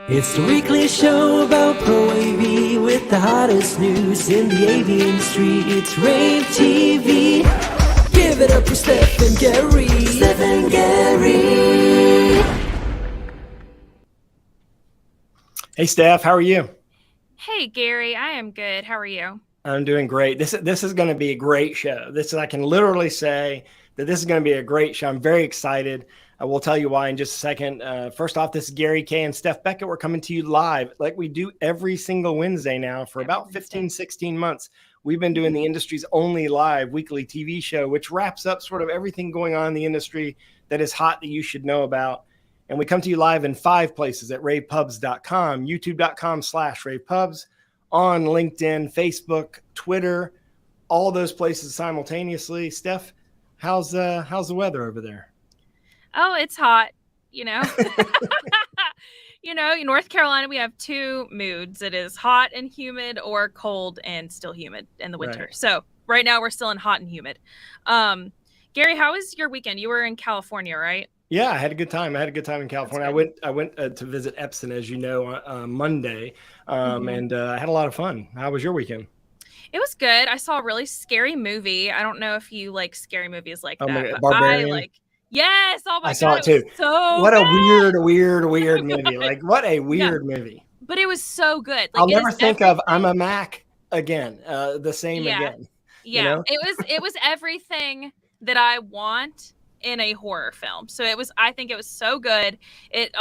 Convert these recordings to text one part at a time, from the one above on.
It's the weekly show about Pro AV with the hottest news in the AV industry. It's rAVe TV. Give it up for Steph and Gary. Steph and Gary. Hey, Steph, how are you? Hey, Gary, I am good. How are you? I'm doing great. This is going to be a great show. I can literally say that this is going to be a great show. I'm very excited. I will tell you why in just a second. First off, this is Gary K and Steph Beckett. We're coming to you live like we do every single Wednesday now for about 15, 16 months. We've been doing the industry's only live weekly TV show, which wraps up sort of everything going on in the industry that is hot that you should know about. And we come to you live in 5 places at ravepubs.com, youtube.com/ravepubs, on LinkedIn, Facebook, Twitter, all those places simultaneously. Steph, how's the weather over there? Oh, it's hot, in North Carolina, we have 2 moods. It is hot and humid or cold and still humid in the winter. Right. So right now we're still in hot and humid. Gary, how was your weekend? You were in California, right? Yeah, I had a good time. In California. I went to visit Epson, as you know, on Monday, and I had a lot of fun. How was your weekend? It was good. I saw a really scary movie. I don't know if you like scary movies like that, but Barbarian. Yes. Oh my God. I saw it too. So what good. A weird movie. Like what a weird movie. But it was so good. Like, I'll never think of I'm a Mac again. The same again. Yeah. You know? It was everything that I want in a horror film. So I think it was so good. It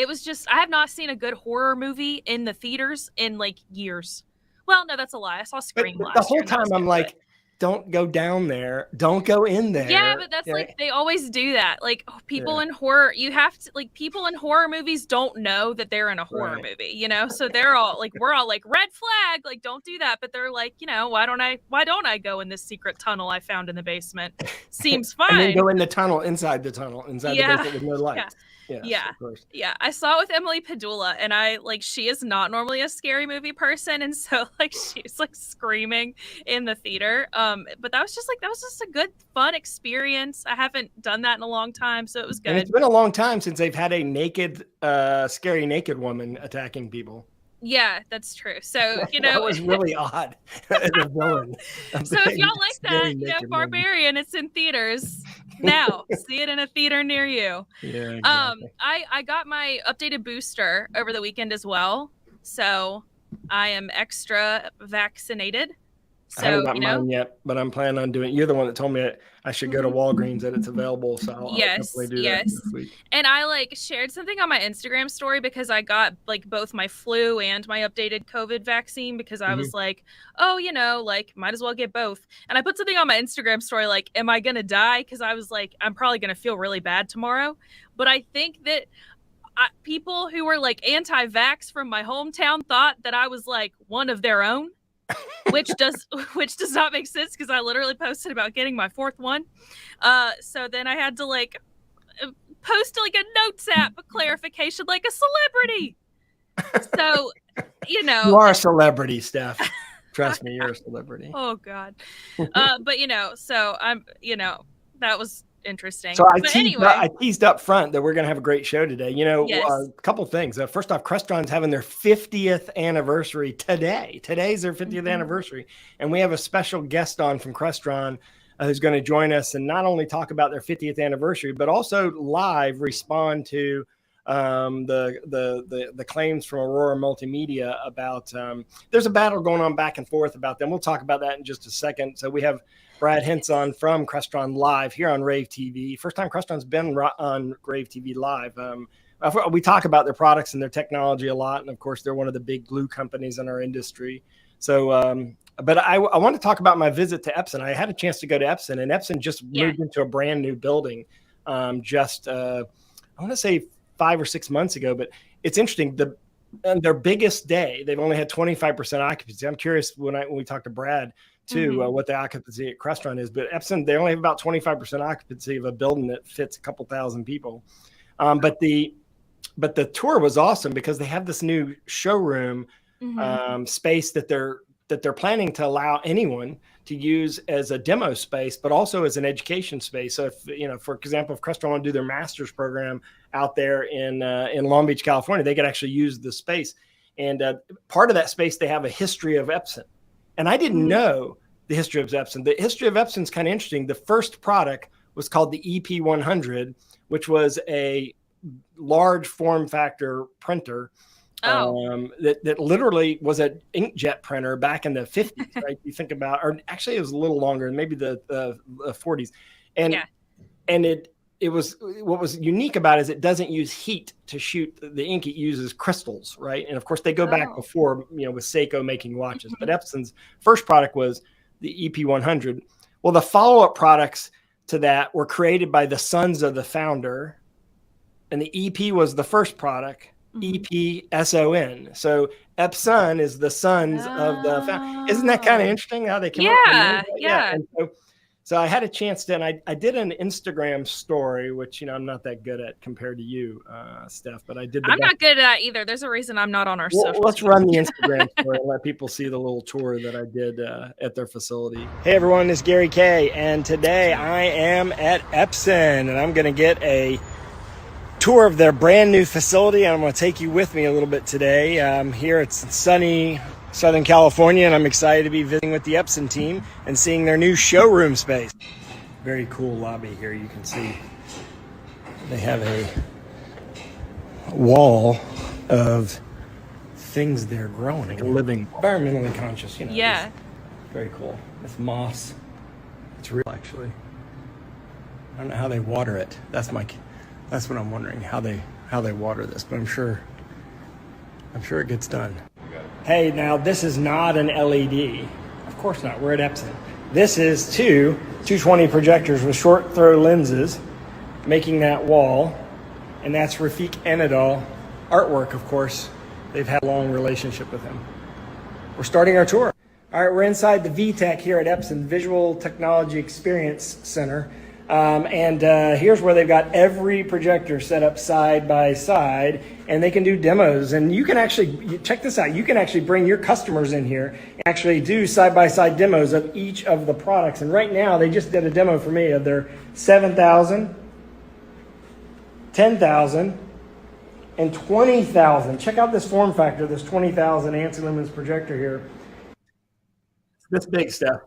was just, I have not seen a good horror movie in the theaters in like years. Well, no, that's a lie. I saw Scream last year. The whole time I'm like, don't go down there. Don't go in there. Yeah, but that's like, they always do that. Like people in horror, people in horror movies don't know that they're in a horror movie, So they're all like, we're all like, red flag, like, don't do that. But they're like, why don't I go in this secret tunnel I found in the basement? Seems fine. And then go in the tunnel, inside the basement with no lights. Yeah. Of course. Yeah. I saw it with Emily Padula, and she is not normally a scary movie person. And so she's like screaming in the theater. But that was just a good, fun experience. I haven't done that in a long time. So it was good. And it's been a long time since they've had a naked, scary naked woman attacking people. Yeah, that's true. So, that was really odd. The villain. So if y'all like that, Barbarian, it's in theaters now. See it in a theater near you. Yeah, exactly. I got my updated booster over the weekend as well. So I am extra vaccinated. So, I haven't got mine yet, but I'm planning on doing it. You're the one that told me I should go to Walgreens and it's available. So I'll definitely do that this week. And I shared something on my Instagram story because I got both my flu and my updated COVID vaccine because I was like, might as well get both. And I put something on my Instagram story like, am I going to die? Because I was like, I'm probably going to feel really bad tomorrow. But I think that people who were anti-vax from my hometown thought that I was one of their own. which does not make sense because I literally posted about getting my 4th one. So then I had to post a notes app, a clarification, like a celebrity. So, You are a celebrity, Steph. Trust me, you're a celebrity. Oh God. But so I'm, that was interesting. So I teased up front that we're going to have a great show today. A couple things. First off, Crestron's having their 50th anniversary today. Today's their 50th anniversary. And we have a special guest on from Crestron who's going to join us and not only talk about their 50th anniversary, but also live respond to the claims from Aurora Multimedia about there's a battle going on back and forth about them. We'll talk about that in just a second. So we have Brad Henson from Crestron live here on rAVe TV. First time Crestron's been on rAVe TV live. We talk about their products and their technology a lot. And of course, they're one of the big glue companies in our industry. So, but I want to talk about my visit to Epson. I had a chance to go to Epson, and Epson just moved into a brand new building I want to say 5 or 6 months ago, but it's interesting. Their biggest day, they've only had 25% occupancy. I'm curious when we talked to Brad too, what the occupancy at Crestron is, but Epson, they only have about 25% occupancy of a building that fits a couple thousand people. But the tour was awesome because they have this new showroom space that they're that they're planning to allow anyone to use as a demo space, but also as an education space. So if, for example, if Crestron want to do their master's program out there in Long Beach, California, they could actually use the space. And part of that space, they have a history of Epson. And I didn't know the history of Epson. The history of Epson is kind of interesting. The first product was called the EP100, which was a large form factor printer. That literally was an inkjet printer back in the 50s, right? You think about, or actually it was a little longer, maybe the 40s. And it was, what was unique about it is it doesn't use heat to shoot the ink. It uses crystals, right? And of course they go back before, with Seiko making watches, but Epson's first product was the EP100. Well, the follow-up products to that were created by the sons of the founder, and the EP was the first product. EPSON. So Epson is the sons of the founder. Isn't that kind of interesting how they came up with that? Yeah. And so I had a chance to, and I did an Instagram story, which, I'm not that good at compared to you, Steph, but I did. I'm not good at that either. There's a reason I'm not on our social. Let's run the Instagram story and let people see the little tour that I did at their facility. Hey everyone, it's Gary K, and today I am at Epson, and I'm going to get a tour of their brand new facility, and I'm going to take you with me a little bit today. Here it's sunny Southern California, and I'm excited to be visiting with the Epson team and seeing their new showroom space. Very cool lobby here. You can see they have a wall of things they're growing, living, environmentally conscious. Yeah. Very cool. It's moss. It's real, actually. I don't know how they water it. That's what I'm wondering, how they water this, but I'm sure it gets done. Hey, now this is not an LED. Of course not. We're at Epson. This is two 220 projectors with short throw lenses making that wall, and that's Rafiq Anadol artwork, of course. They've had a long relationship with him. We're starting our tour. All right, we're inside the VTech here at Epson, Visual Technology Experience Center. And here's where they've got every projector set up side by side, and they can do demos. And you can actually, check this out, you can actually bring your customers in here and actually do side-by-side demos of each of the products. And right now, they just did a demo for me of their 7,000, 10,000, and 20,000. Check out this form factor, this 20,000 ANSI lumens projector here. It's this big stuff.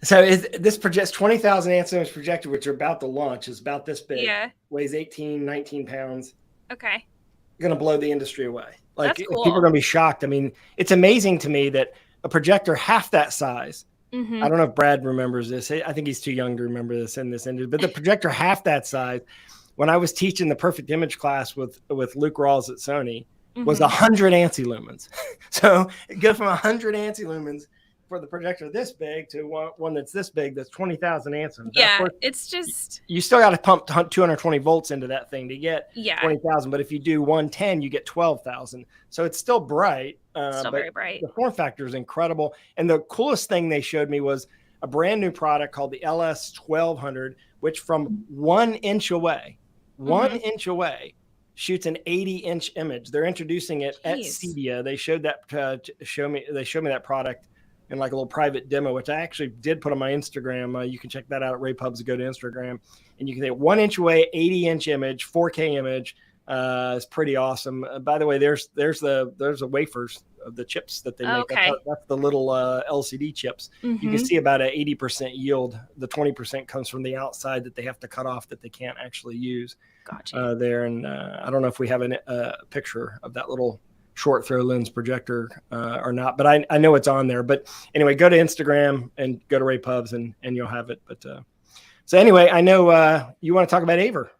So this projects 20,000 ANSI lumens projector, which are about to launch, is about this big. Yeah. Weighs 18, 19 pounds. Okay. Going to blow the industry away. Like, that's cool. People are going to be shocked. I mean, it's amazing to me that a projector half that size. I don't know if Brad remembers this. I think he's too young to remember this in this industry. But the projector half that size, when I was teaching the perfect image class with Luke Rawls at Sony, was 100 ANSI lumens. So it goes from 100 ANSI lumens for the projector this big to one that's this big, that's 20,000 ANSI. Yeah, it's just... You still got to pump 220 volts into that thing to get 20,000. But if you do 110, you get 12,000. So it's still bright. Still very bright. The form factor is incredible. And the coolest thing they showed me was a brand new product called the LS1200, which from 1 inch away, 1 inch away, shoots an 80-inch image. They're introducing it at Cedia. They showed that They showed me that product in like a little private demo, which I actually did put on my Instagram. You can check that out at rAVe. Go to Instagram, and you can get 1 inch away, 80-inch image, 4K image. It's pretty awesome. By the way, there's the wafers of the chips that they make. Okay. That's the little LCD chips. You can see about an 80% yield. The 20% comes from the outside that they have to cut off that they can't actually use. Gotcha. There, and I don't know if we have a picture of that little short throw lens projector or not, but I know it's on there. But anyway, go to Instagram and go to rAVe and you'll have it. But so anyway, I know you want to talk about Aver.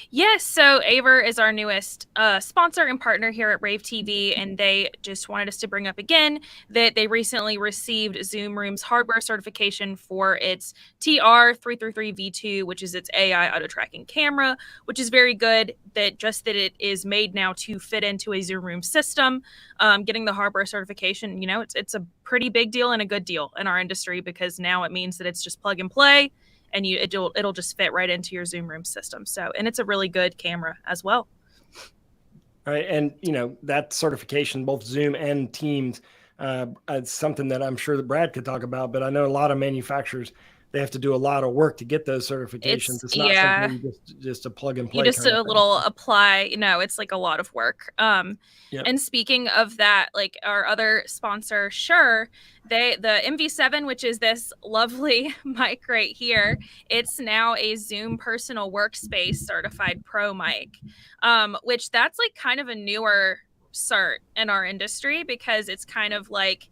Yes, so Aver is our newest sponsor and partner here at rAVe TV, and they just wanted us to bring up again that they recently received Zoom Room's hardware certification for its TR333V2, which is its AI auto tracking camera, which is very good. That it is made now to fit into a Zoom Room system. Getting the hardware certification, it's a pretty big deal and a good deal in our industry, because now it means that it's just plug and play. And it'll just fit right into your Zoom Room system. So, and it's a really good camera as well. right? And that certification, both Zoom and Teams, it's something that I'm sure that Brad could talk about. But I know a lot of manufacturers, they have to do a lot of work to get those certifications. It's not something you just a plug and play. You just kind a of little apply. It's like a lot of work. Yep. And speaking of that, like our other sponsor, Shure, the MV7, which is this lovely mic right here, it's now a Zoom personal workspace certified pro mic, which that's like kind of a newer cert in our industry, because it's kind of like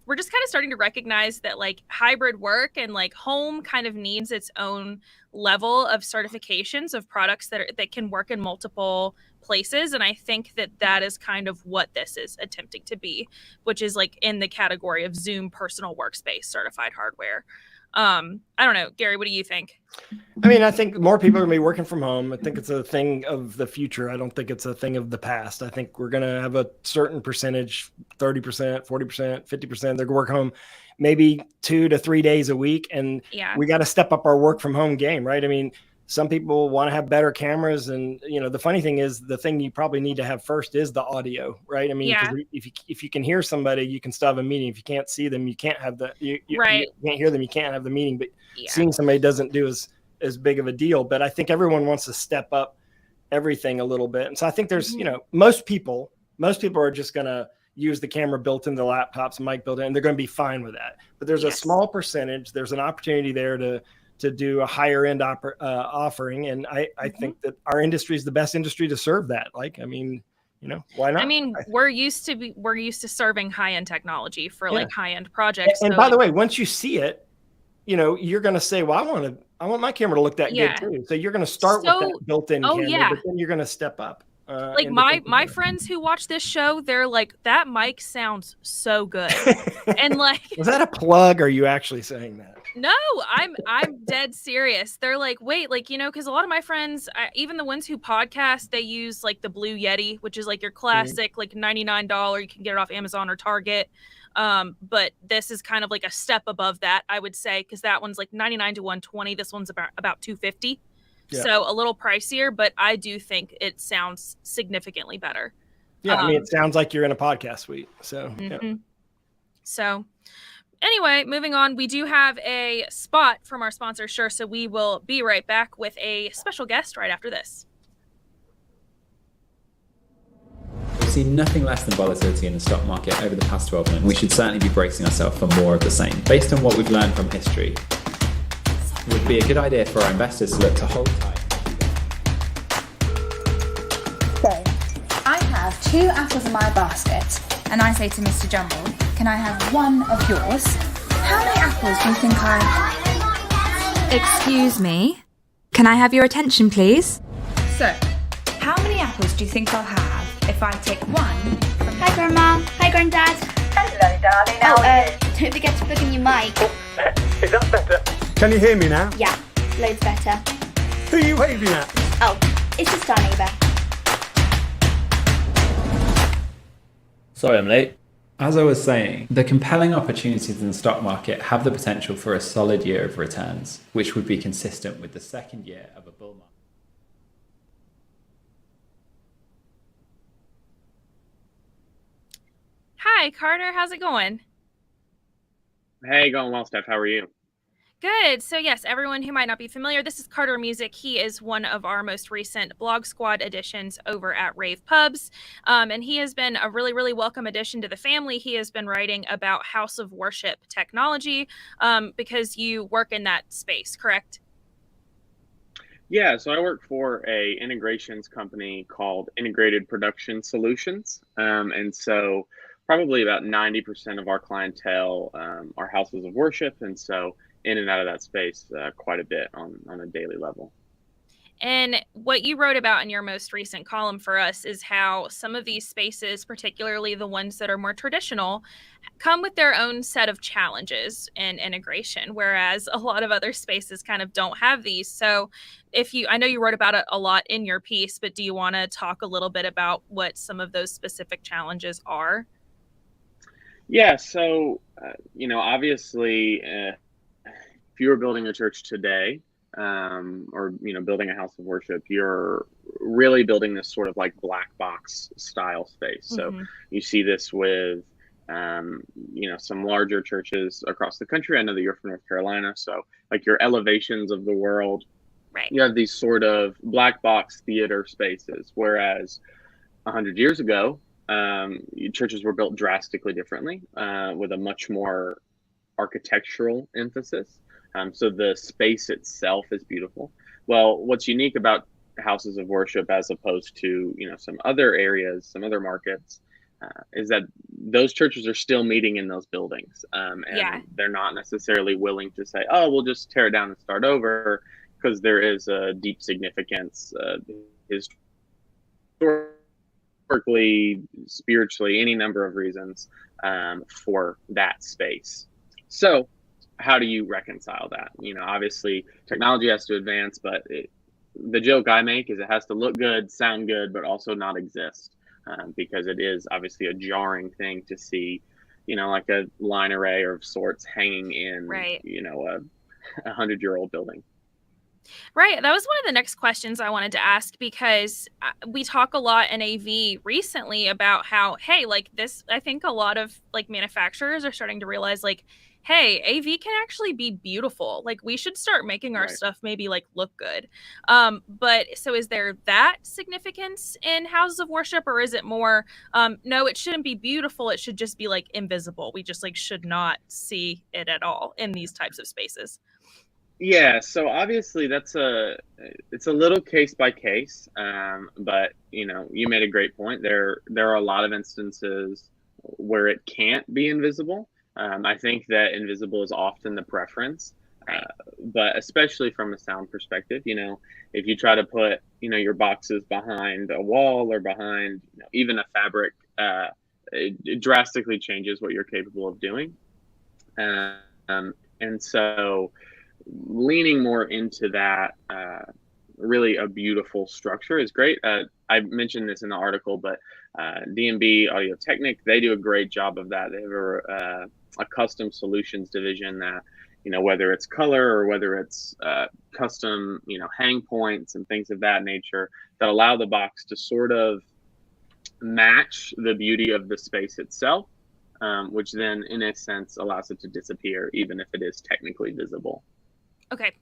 we're just kind of starting to recognize that like hybrid work and like home kind of needs its own level of certifications of products that can work in multiple places. And I think that is kind of what this is attempting to be, which is like in the category of Zoom personal workspace certified hardware. I don't know, Gary, what do you think? I mean, I think more people are going to be working from home. I think it's a thing of the future. I don't think it's a thing of the past. I think we're going to have a certain percentage, 30%, 40%, 50%. They're going to work home maybe 2 to 3 days a week. And we got to step up our work from home game, right? I mean, some people want to have better cameras. And, the funny thing is, the thing you probably need to have first is the audio, right? I mean, if you can hear somebody, you can still have a meeting. If you can't see them, you can't have you can't hear them, you can't have the meeting. But seeing somebody doesn't do as big of a deal. But I think everyone wants to step up everything a little bit. And so I think there's, most people are just going to use the camera built into the laptops, mic built in, and they're going to be fine with that. But there's a small percentage, there's an opportunity there to do a higher end offering. And I think that our industry is the best industry to serve that. Like, I mean, why not? I mean, we're used to serving high end technology for like high end projects. And by the way, once you see it, you're going to say, well, I want my camera to look that good too. So you're going to start with that built-in camera, but then you're going to step up. Like my friends who watch this show, they're like, that mic sounds so good. And like, was that a plug? Or are you actually saying that? No, I'm dead serious. They're like, wait, like, because a lot of my friends, even the ones who podcast, they use like the Blue Yeti, which is like your classic, like $99. You can get it off Amazon or Target. But this is kind of like a step above that, I would say, because that one's like 99 to 120. This one's about 250. Yeah. So a little pricier, but I do think it sounds significantly better. Yeah, I mean, it sounds like you're in a podcast suite. So, So anyway, moving on, we do have a spot from our sponsor, Shure, so we will be right back with a special guest right after this. We've seen nothing less than volatility in the stock market over the past 12 months. We should certainly be bracing ourselves for more of the same. Based on what we've learned from history, it would be a good idea for our investors to look to hold tight. So, I have 2 apples in my basket, and I say to Mr. Jumble, can I have one of yours? How many apples do you think Excuse me? Can I have your attention, please? So, how many apples do you think I'll have if I take one from... Hi, Grandma. Hi, Granddad. Hello, darling. How are you? Don't forget to plug in your mic. Is that better? Can you hear me now? Yeah, loads better. Who are you waving at? Oh, it's just our neighbour. Sorry I'm late. As I was saying, the compelling opportunities in the stock market have the potential for a solid year of returns, which would be consistent with the second year of a bull market. Hi, Carter. How's it going? Hey, going well, Steph. How are you? Good. So yes, everyone who might not be familiar, this is Carter Music. He is one of our most recent Blog Squad additions over at rAVe Pubs. And he has been a really, really welcome addition to the family. He has been writing about House of Worship technology because you work in that space, correct? Yeah, so I work for a integrations company called Integrated Production Solutions. And so probably about 90% of our clientele are houses of worship. And so in and out of that space quite a bit on a daily level. And what you wrote about in your most recent column for us is how some of these spaces, particularly the ones that are more traditional, come with their own set of challenges and integration, whereas a lot of other spaces kind of don't have these. So I know you wrote about it a lot in your piece, but do you want to talk a little bit about what some of those specific challenges are? Yeah, so, obviously, if you were building a church today, or building a house of worship, you're really building this sort of like black box style space. So you see this with, some larger churches across the country. I know that you're from North Carolina, so like your Elevations of the world, Right. you have these sort of black box theater spaces, whereas 100 years ago, churches were built drastically differently, with a much more architectural emphasis. So the space itself is beautiful. Well, what's unique about houses of worship as opposed to, some other areas, some other markets, is that those churches are still meeting in those buildings. And they're not necessarily willing to say, oh, we'll just tear it down and start over, because there is a deep significance, historically, spiritually, any number of reasons, for that space. So how do you reconcile that? Obviously technology has to advance, but the joke I make is it has to look good, sound good, but also not exist, because it is obviously a jarring thing to see, like a line array of sorts hanging in, a 100-year-old building. Right. That was one of the next questions I wanted to ask, because we talk a lot in AV recently about how, hey, like this, I think a lot of like manufacturers are starting to realize like, hey, AV can actually be beautiful. Like we should start making our stuff maybe like look good. But so is there that significance in houses of worship, or is it more, no, it shouldn't be beautiful. It should just be like invisible. We just like should not see it at all in these types of spaces. Yeah, so obviously it's a little case by case, but you made a great point. There are a lot of instances where it can't be invisible. I think that invisible is often the preference, but especially from a sound perspective, if you try to put your boxes behind a wall or behind even a fabric, it drastically changes what you're capable of doing, and so leaning more into that, really a beautiful structure is great. I mentioned this in the article, but D&B Audio Technic, they do a great job of that. They have a custom solutions division that, whether it's color or whether it's custom, hang points and things of that nature that allow the box to sort of match the beauty of the space itself, which then in a sense allows it to disappear, even if it is technically visible. Okay,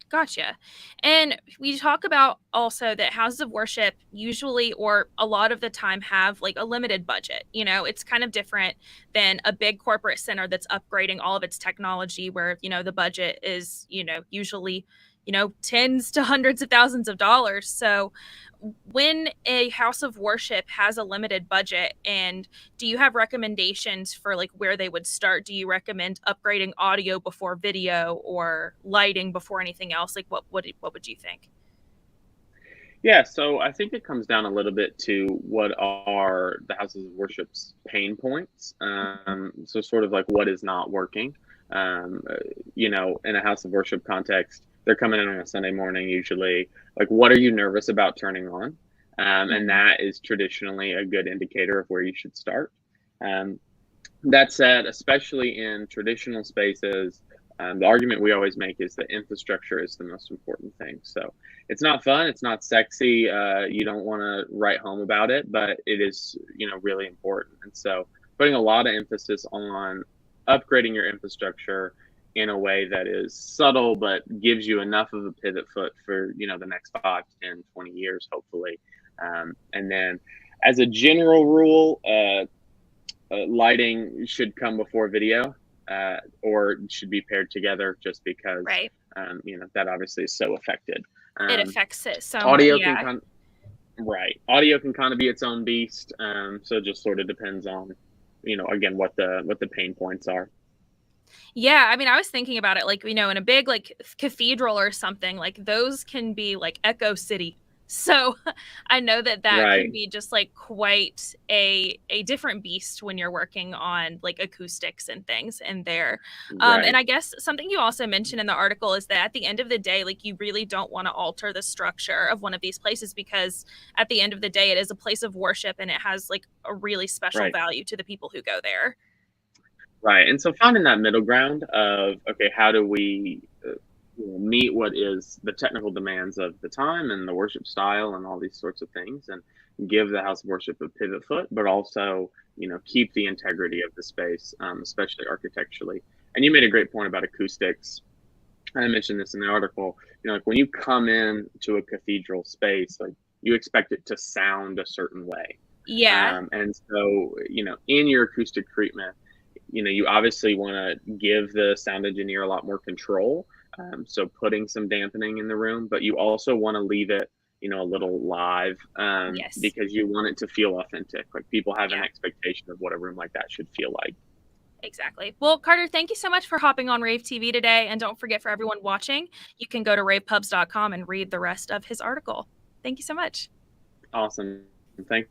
gotcha. And we talk about also that houses of worship usually, or a lot of the time, have like a limited budget. It's kind of different than a big corporate center that's upgrading all of its technology, where, the budget is, usually, tens to hundreds of thousands of dollars. So when a house of worship has a limited budget, and do you have recommendations for like where they would start? Do you recommend upgrading audio before video, or lighting before anything else? Like what would you think? Yeah, so I think it comes down a little bit to what are the houses of worship's pain points. So sort of like what is not working. In a house of worship context, they're coming in on a Sunday morning usually. Like, what are you nervous about turning on? And that is traditionally a good indicator of where you should start. That said, especially in traditional spaces, the argument we always make is that infrastructure is the most important thing. So it's not fun, it's not sexy. You don't want to write home about it, but it is, really important. And so putting a lot of emphasis on upgrading your infrastructure in a way that is subtle, but gives you enough of a pivot foot for, the next 5, 10, 20 years, hopefully. And then as a general rule, lighting should come before video, or should be paired together, just because, that obviously is so affected. It affects it so audio much. Audio can kind of be its own beast. So it just sort of depends on, again, what the pain points are. Yeah, I mean, I was thinking about it, like, in a big like cathedral or something, like those can be like Echo City. So I know that can be just like quite a different beast when you're working on like acoustics and things in there. And I guess something you also mentioned in the article is that at the end of the day, like you really don't want to alter the structure of one of these places, because at the end of the day, it is a place of worship and it has like a really special value to the people who go there. Right. And so finding that middle ground of, okay, how do we meet what is the technical demands of the time and the worship style and all these sorts of things, and give the house of worship a pivot foot, but also, keep the integrity of the space, especially architecturally. And you made a great point about acoustics. I mentioned this in the article. Like when you come in to a cathedral space, like you expect it to sound a certain way. Yeah. And so, in your acoustic treatment, you obviously want to give the sound engineer a lot more control. So putting some dampening in the room, but you also want to leave it, a little live, Yes. because you want it to feel authentic. Like people have an expectation of what a room like that should feel like. Exactly. Well, Carter, thank you so much for hopping on rAVe TV today. And don't forget, for everyone watching, you can go to ravepubs.com and read the rest of his article. Thank you so much. Awesome. Thank you.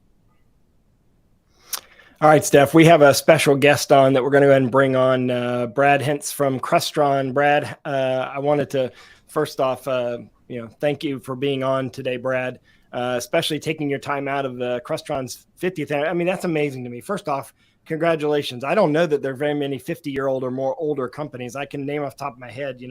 All right, Steph, we have a special guest on that we're going to go ahead and bring on, Brad Hintz from Crestron. Brad, I wanted to first off, thank you for being on today, Brad, especially taking your time out of Crestron's 50th. I mean, that's amazing to me. First off, congratulations. I don't know that there are very many 50-year-old or more older companies. I can name off the top of my head,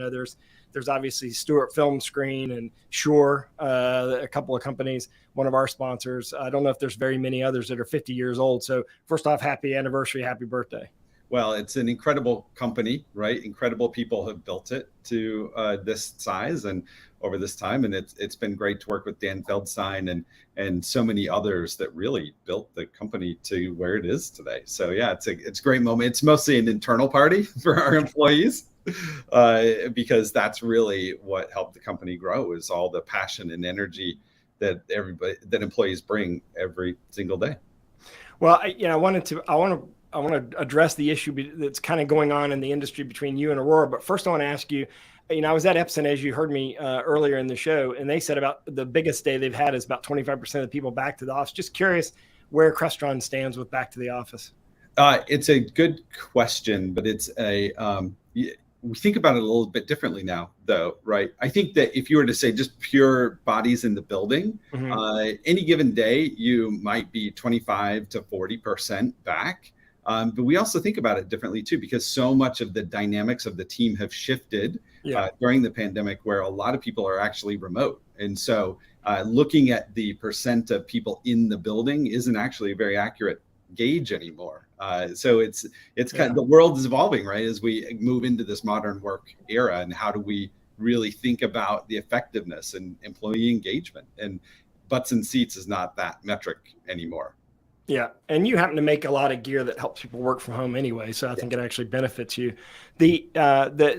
there's obviously Stewart Film Screen and Shure, a couple of companies, one of our sponsors. I don't know if there's very many others that are 50 years old. So first off, happy anniversary, happy birthday. Well, it's an incredible company, right? Incredible people have built it to this size and over this time. And it's been great to work with Dan Feldstein and so many others that really built the company to where it is today. So yeah, it's a great moment. It's mostly an internal party for our employees, because that's really what helped the company grow, is all the passion and energy that employees bring every single day. Well, I want to address the issue that's kind of going on in the industry between you and Aurora. But first I want to ask you, I was at Epson, as you heard me earlier in the show, and they said about the biggest day they've had is about 25% of the people back to the office. Just curious where Crestron stands with back to the office. It's a good question, but it's we think about it a little bit differently now, though, right? I think that if you were to say just pure bodies in the building, any given day, you might be 25 to 40% back. But we also think about it differently too, because so much of the dynamics of the team have shifted during the pandemic, where a lot of people are actually remote. And so looking at the percent of people in the building isn't actually a very accurate gauge anymore. So it's kind of, the world is evolving, right? As we move into this modern work era, and how do we really think about the effectiveness and employee engagement? And butts and seats is not that metric anymore. Yeah. And you happen to make a lot of gear that helps people work from home anyway. So I think it actually benefits you. The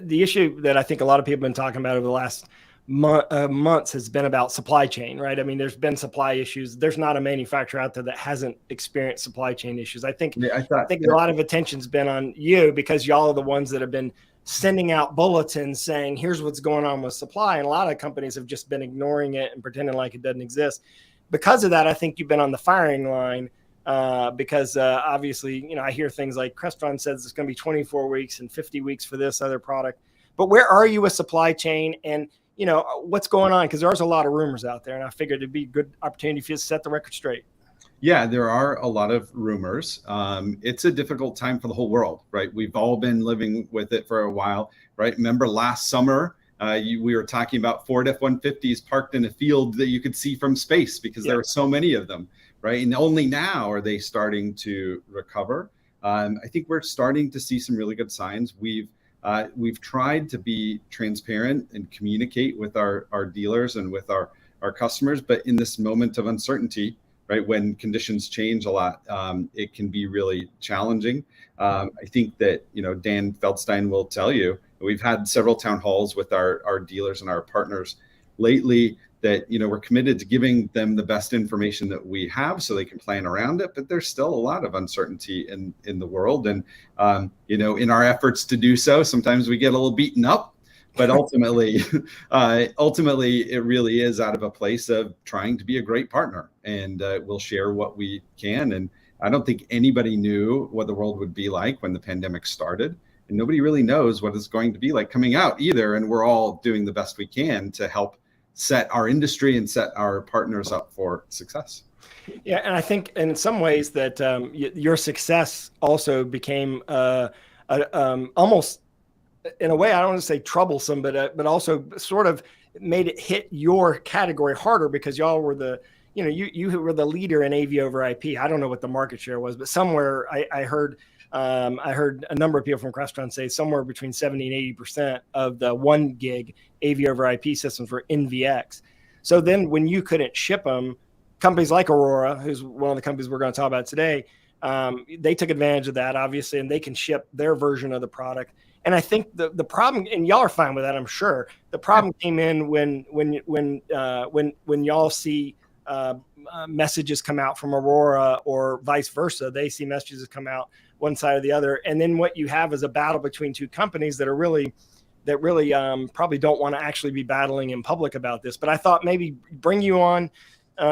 issue that I think a lot of people have been talking about over the last months has been about supply chain, right? I mean, there's been supply issues. There's not a manufacturer out there that hasn't experienced supply chain issues. I think a lot of attention's been on you, because y'all are the ones that have been sending out bulletins saying, here's what's going on with supply. And a lot of companies have just been ignoring it and pretending like it doesn't exist. Because of that, I think you've been on the firing line. Because obviously, I hear things like Crestron says it's going to be 24 weeks and 50 weeks for this other product. But where are you with supply chain, and, what's going on? Because there's a lot of rumors out there, and I figured it'd be a good opportunity for you to set the record straight. Yeah, there are a lot of rumors. It's a difficult time for the whole world, right? We've all been living with it for a while, right? Remember last summer, we were talking about Ford F-150s parked in a field that you could see from space because there were so many of them. Right. And only now are they starting to recover. I think we're starting to see some really good signs. We've tried to be transparent and communicate with our dealers and with our customers. But in this moment of uncertainty, right, when conditions change a lot, it can be really challenging. I think that, Dan Feldstein will tell you, we've had several town halls with our dealers and our partners lately, that, we're committed to giving them the best information that we have so they can plan around it. But there's still a lot of uncertainty in the world. And, in our efforts to do so, sometimes we get a little beaten up. But ultimately, it really is out of a place of trying to be a great partner. And we'll share what we can. And I don't think anybody knew what the world would be like when the pandemic started. And nobody really knows what it's going to be like coming out either. And we're all doing the best we can to help set our industry and set our partners up for success. Yeah, and I think in some ways that your success also became almost in a way, I don't want to say troublesome, but also sort of made it hit your category harder because y'all were you were the leader in AV over IP. I don't know what the market share was, but somewhere I heard a number of people from Crestron say somewhere between 70 and 80% of the 1 gig AV over IP systems were NVX. So then when you couldn't ship them, companies like Aurora, who's one of the companies we're going to talk about today, they took advantage of that, obviously, and they can ship their version of the product. And I think the problem, and y'all are fine with that, I'm sure. The problem came in when y'all see messages come out from Aurora or vice versa. They see messages come out one side or the other, and then what you have is a battle between two companies that really probably don't want to actually be battling in public about this. But I thought maybe bring you on.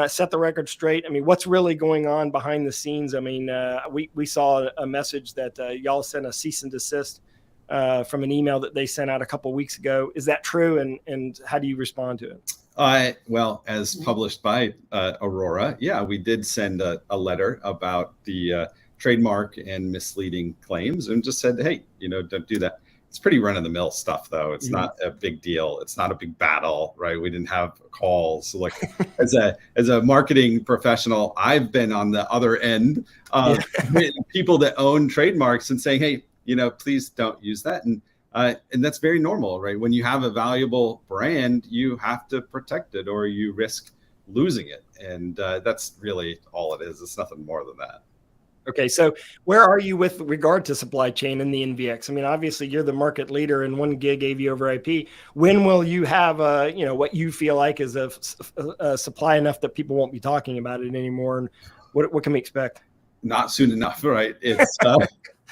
Set the record straight. I mean, what's really going on behind the scenes? I mean, we saw a message that y'all sent a cease and desist from an email that they sent out a couple of weeks ago. Is that true? And how do you respond to it? Well, as published by Aurora, yeah, we did send a letter about the trademark and misleading claims and just said, hey, don't do that. It's pretty run-of-the-mill stuff, though. It's not a big deal. It's not a big battle, right? We didn't have calls. Like as a marketing professional, I've been on the other end of people that own trademarks and saying, hey, please don't use that. And that's very normal, right? When you have a valuable brand, you have to protect it or you risk losing it. And that's really all it is. It's nothing more than that. Okay, so where are you with regard to supply chain and the NVX? I mean, obviously you're the market leader in 1 gig AV over IP. When will you have what you feel like is a supply enough that people won't be talking about it anymore? And what can we expect? Not soon enough, right? It's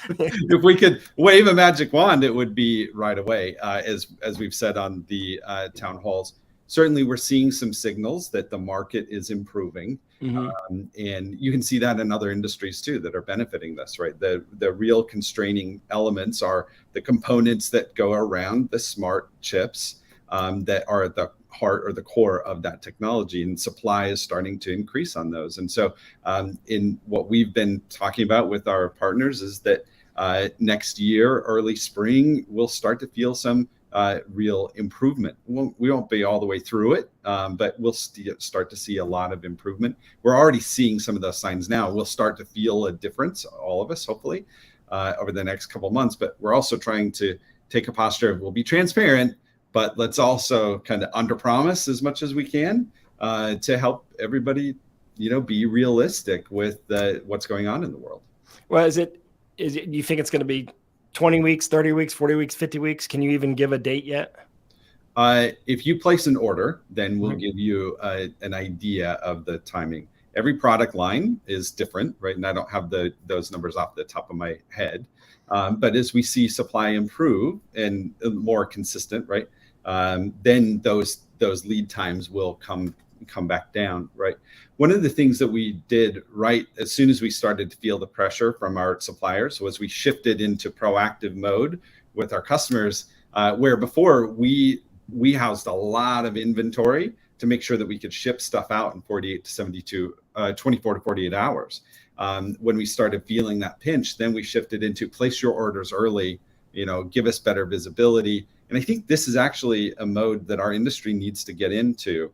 if we could wave a magic wand, it would be right away. As we've said on the town halls, certainly we're seeing some signals that the market is improving. And you can see that in other industries too that are benefiting this, right? The real constraining elements are the components that go around the smart chips that are at the heart or the core of that technology, and supply is starting to increase on those. And so in what we've been talking about with our partners is that next year, early spring, we'll start to feel some real improvement. We won't be all the way through it, but we'll start to see a lot of improvement. We're already seeing some of those signs now. We'll start to feel a difference, all of us, hopefully, over the next couple of months. But we're also trying to take a posture of we'll be transparent, but let's also kind of underpromise as much as we can to help everybody, be realistic with what's going on in the world. Well, is it you think it's going to be 20 weeks, 30 weeks, 40 weeks, 50 weeks? Can you even give a date yet? If you place an order, then we'll give you an idea of the timing. Every product line is different, right? And I don't have those numbers off the top of my head. But as we see supply improve and more consistent, right, then those lead times will come back down, right? One of the things that we did right as soon as we started to feel the pressure from our suppliers was we shifted into proactive mode with our customers, where before we housed a lot of inventory to make sure that we could ship stuff out in 24 to 48 hours. When we started feeling that pinch, then we shifted into place your orders early, give us better visibility. And I think this is actually a mode that our industry needs to get into.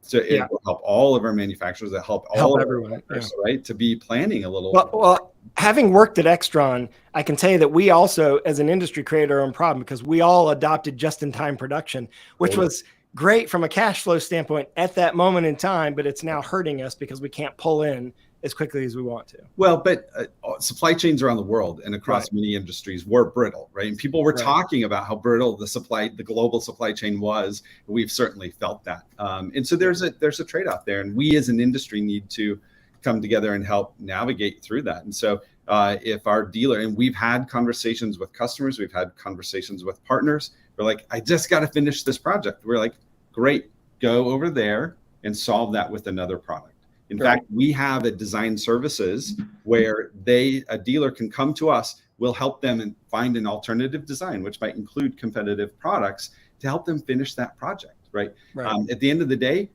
So it will help all of our manufacturers, that help everyone, right, to be planning a little. Well, having worked at Extron, I can tell you that we also, as an industry, created our own problem because we all adopted just-in-time production, which was great from a cash flow standpoint at that moment in time, but it's now hurting us because we can't pull in as quickly as we want to. Well, but supply chains around the world and across many industries were brittle, right? And people were talking about how brittle the global supply chain was. We've certainly felt that. And so there's a trade-off there. And we as an industry need to come together and help navigate through that. And so if our dealer, and we've had conversations with customers, we've had conversations with partners, we're like, I just got to finish this project. We're like, great, go over there and solve that with another product. In fact, we have a design services where a dealer can come to us. We'll help them and find an alternative design, which might include competitive products to help them finish that project, right? At the end of the day,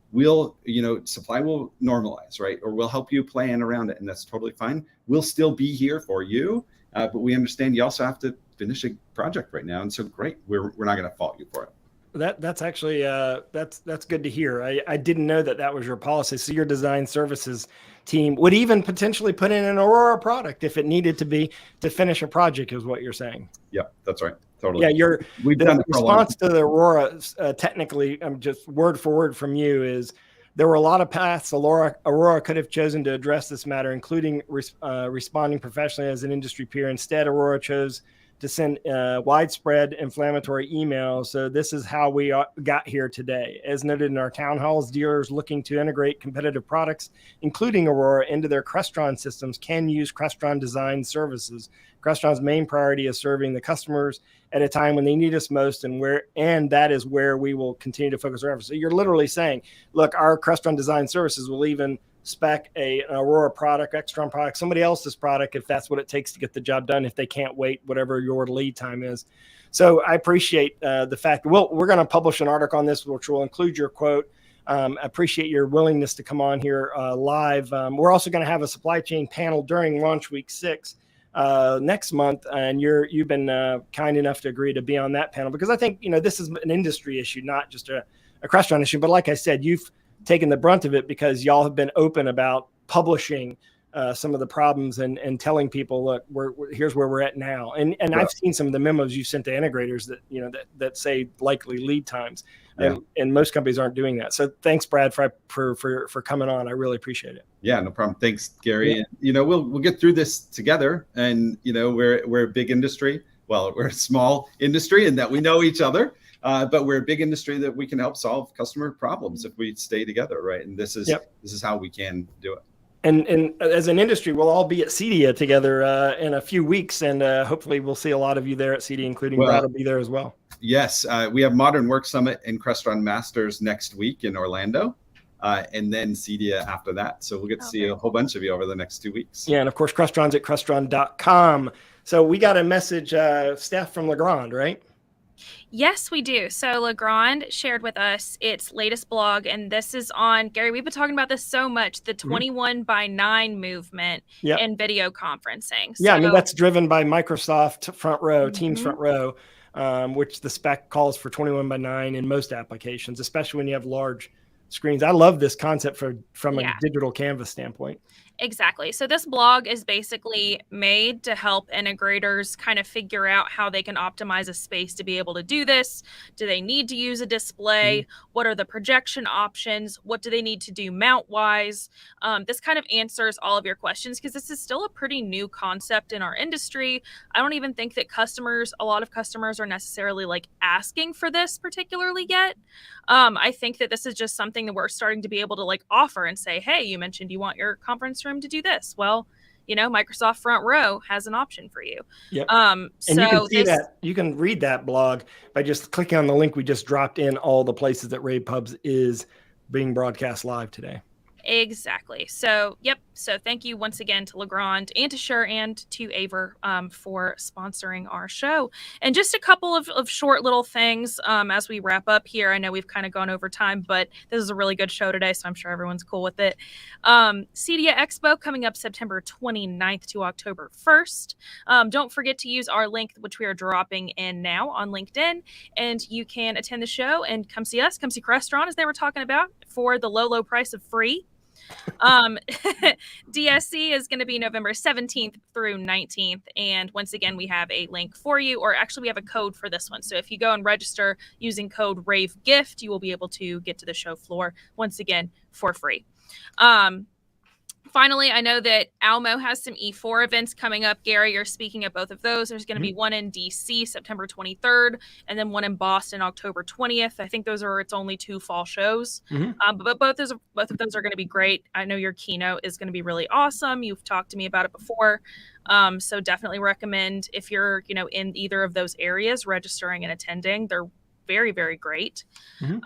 supply will normalize, right? Or we'll help you plan around it, and that's totally fine. We'll still be here for you, but we understand you also have to finish a project right now. And so great, we're not going to fault you for it. That's actually that's good to hear. I didn't know that was your policy. So your design services team would even potentially put in an Aurora product if it needed to be to finish a project, is what you're saying. Yep, that's right. Totally. Yeah, we've done the response to the Aurora, technically, I'm just word for word from you, is there were a lot of paths Aurora could have chosen to address this matter, including responding professionally as an industry peer. Instead, Aurora chose to send widespread inflammatory emails. So this is how we got here today. As noted in our town halls, dealers looking to integrate competitive products, including Aurora, into their Crestron systems can use Crestron design services. Crestron's main priority is serving the customers at a time when they need us most, and that is where we will continue to focus our efforts. So you're literally saying, look, our Crestron design services will even spec an Aurora product, Extron product, somebody else's product, if that's what it takes to get the job done, if they can't wait, whatever your lead time is. So I appreciate the fact, we're going to publish an article on this, which will include your quote. I appreciate your willingness to come on here live. We're also going to have a supply chain panel during launch week 6 next month, and you've been kind enough to agree to be on that panel, because I think, this is an industry issue, not just a Crestron issue. But like I said, you've taken the brunt of it because y'all have been open about publishing some of the problems and telling people, look, here's where we're at now. And right. I've seen some of the memos you sent to integrators that that say likely lead times, and most companies aren't doing that. So thanks, Brad, for coming on. I really appreciate it. Yeah, no problem. Thanks, Gary. Yeah. And, we'll get through this together. And we're a big industry. Well, we're a small industry in that we know each other. But we're a big industry that we can help solve customer problems if we stay together, right? And this is how we can do it. And as an industry, we'll all be at Cedia together in a few weeks, and hopefully we'll see a lot of you there at Cedia, including Brad will be there as well. Yes, we have Modern Work Summit and Crestron Masters next week in Orlando, and then Cedia after that. So we'll get to see a whole bunch of you over the next 2 weeks. Yeah, and of course, Crestron's at Crestron.com. So we got a message, Steph from Legrand, right? Yes, we do. So Legrand shared with us its latest blog, and this is on, Gary, we've been talking about this so much, the 21x9 movement in video conferencing. Yeah, I mean, that's driven by Microsoft Front Row, Teams Front Row, which the spec calls for 21x9 in most applications, especially when you have large screens. I love this concept from a digital canvas standpoint. Exactly. So this blog is basically made to help integrators kind of figure out how they can optimize a space to be able to do this. Do they need to use a display? What are the projection options? What do they need to do mount-wise? This kind of answers all of your questions, because this is still a pretty new concept in our industry. I don't even think that a lot of customers are necessarily like asking for this particularly yet. I think that this is just something that we're starting to be able to like offer and say, hey, you mentioned you want your conference room to do this. Well, Microsoft Front Row has an option for you. Yep. And you can see that. You can read that blog by just clicking on the link we just dropped in all the places that rAVe Pubs is being broadcast live today. Exactly. So, So thank you once again to Legrand and to Shure and to Aver for sponsoring our show. And just a couple of short little things as we wrap up here. I know we've kind of gone over time, but this is a really good show today, so I'm sure everyone's cool with it. Cedia Expo coming up September 29th to October 1st. Don't forget to use our link, which we are dropping in now on LinkedIn, and you can attend the show and come see us, come see Crestron, as they were talking about, for the low price of free. DSC is going to be November 17th through 19th. And once again, we have a link for you, or actually we have a code for this one. So if you go and register using code rAVEGIFT, you will be able to get to the show floor once again for free. Finally, I know that Almo has some E4 events coming up. Gary, you're speaking at both of those. There's going to be one in DC, September 23rd, and then one in Boston, October 20th. I think those are its only 2 fall shows. But both of those are going to be great. I know your keynote is going to be really awesome. You've talked to me about it before. So definitely recommend, if you're, in either of those areas, registering and attending. They're very, very great.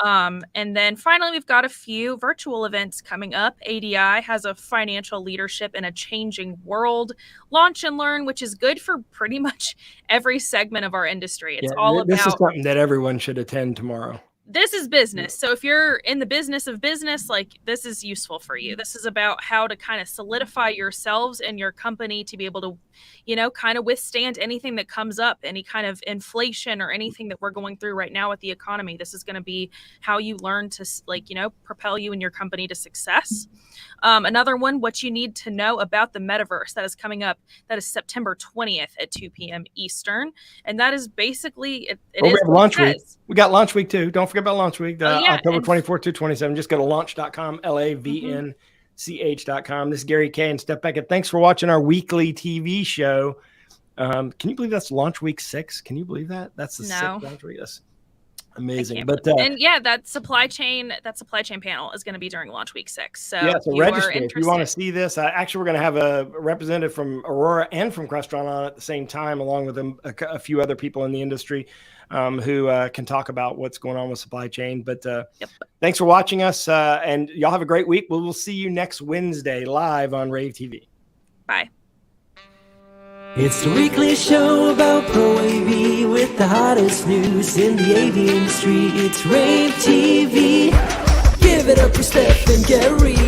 And then finally, we've got a few virtual events coming up. ADI has a financial leadership in a changing world launch and learn, which is good for pretty much every segment of our industry. It's all about. This is something that everyone should attend tomorrow. this is business. So if you're in the business of business, like this is useful for you. This is about how to kind of solidify yourselves and your company to be able to, you know, kind of withstand anything that comes up, any kind of inflation or anything that we're going through right now with the economy. This is going to be how you learn to, like, you know, propel you and your company to success. Another one, what you need to know about the metaverse that is coming up. That is September 20th at 2 p.m. Eastern. And that is basically, we have launch week. We got launch week too. Don't forget about launch week, October 24th to 27th. Just go to launch.com, LAVNCH.com. This is Gary K and Steph Beckett. Thanks for watching our weekly TV show. Can you believe that's launch week 6? Can you believe that? That's the 6th launch week. That's amazing. But and yeah, that supply chain panel is going to be during launch week 6. So yeah, so register if you want to see this. Actually, we're going to have a representative from Aurora and from Crestron on at the same time, along with a few other people in the industry who can talk about what's going on with supply chain. But thanks for watching us, and y'all have a great week. We'll see you next Wednesday live on rAVe TV. Bye. It's the weekly show about Pro AV with the hottest news in the AV industry. It's rAVe TV. Give it up for Steph and Gary.